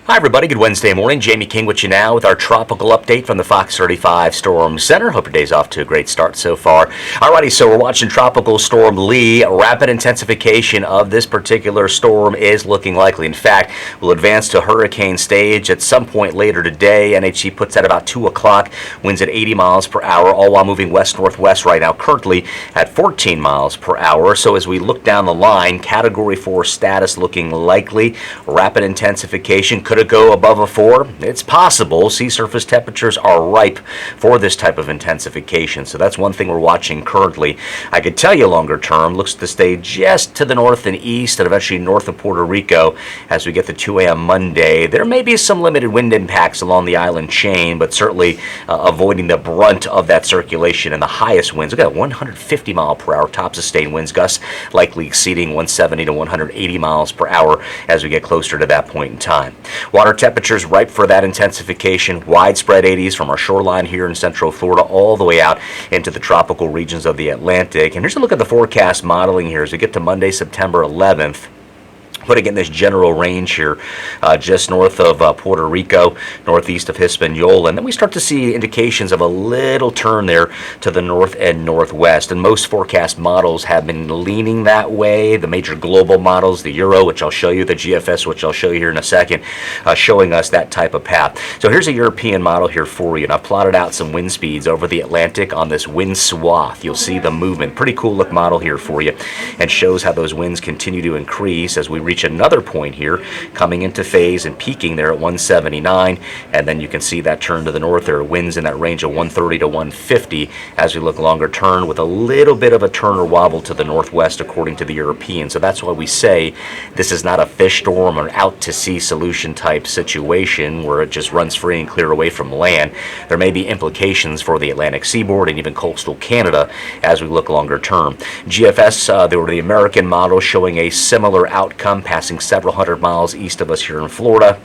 Hi everybody, good Wednesday morning. Jamie King with you now with our tropical update from the Fox 35 Storm Center. Hope your day's off to a great start so far. Alrighty, so we're watching Tropical Storm Lee. Rapid intensification of this particular storm is looking likely. In fact, we'll advance to hurricane stage at some point later today. NHC puts at about 2 o'clock. Winds at 80 miles per hour, all while moving west-northwest right now, currently at 14 miles per hour. So as we look down the line, Category 4 status looking likely. Rapid intensification. Could it go above a 4? It's possible. Sea surface temperatures are ripe for this type of intensification. So that's one thing we're watching currently. I could tell you longer term, looks to stay just to the north and east and eventually north of Puerto Rico as we get to 2 a.m. Monday. There may be some limited wind impacts along the island chain, but certainly avoiding the brunt of that circulation and the highest winds. We've got 150 mile per hour top sustained winds, gusts likely exceeding 170 to 180 miles per hour as we get closer to that point in time. Water temperatures ripe for that intensification. Widespread 80s from our shoreline here in central Florida all the way out into the tropical regions of the Atlantic. And here's a look at the forecast modeling here as we get to Monday, September 11th. Putting in this general range here, just north of Puerto Rico, northeast of Hispaniola. And then we start to see indications of a little turn there to the north and northwest. And most forecast models have been leaning that way. The major global models, the Euro, which I'll show you, the GFS, which I'll show you here in a second, showing us that type of path. So here's a European model here for you. And I've plotted out some wind speeds over the Atlantic on this wind swath. You'll see the movement. Pretty cool look model here for you, and shows how those winds continue to increase as we reach another point here, coming into phase and peaking there at 179, and then you can see that turn to the north. There are winds in that range of 130 to 150 as we look longer term, with a little bit of a turn or wobble to the northwest according to the European. So that's why we say this is not a fish storm or out to sea solution type situation where it just runs free and clear away from land. There may be implications for the Atlantic seaboard and even coastal Canada as we look longer term. GFS, there were the American model showing a similar outcome, passing several hundred miles east of us here in Florida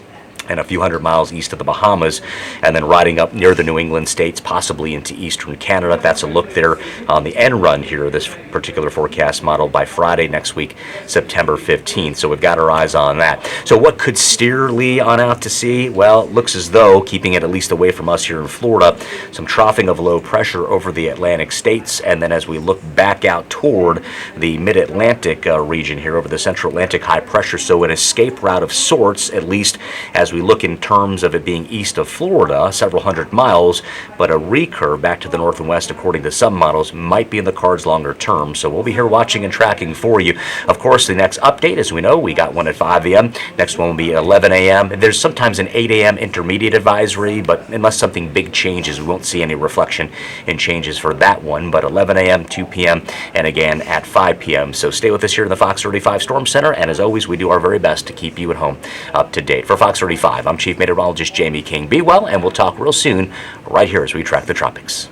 and a few hundred miles east of the Bahamas, and then riding up near the New England states, possibly into eastern Canada. That's a look there on the end run here, this particular forecast model, by Friday next week, September 15th. So we've got our eyes on that. So what could steer Lee on out to sea? Well, it looks as though, keeping it at least away from us here in Florida, some troughing of low pressure over the Atlantic states, and then as we look back out toward the mid-Atlantic region here, over the central Atlantic high pressure, so an escape route of sorts, at least as we look in terms of it being east of Florida, several hundred miles, but a recurve back to the north and west, according to some models, might be in the cards longer term. So we'll be here watching and tracking for you. Of course, the next update, as we know, we got one at 5 a.m. Next one will be 11 a.m. There's sometimes an 8 a.m. intermediate advisory, but unless something big changes, we won't see any reflection in changes for that one. But 11 a.m., 2 p.m., and again at 5 p.m. So stay with us here in the Fox 35 Storm Center, and as always, we do our very best to keep you at home up to date. For Fox 35, I'm Chief Meteorologist Jamie King. Be well, and we'll talk real soon right here as we track the tropics.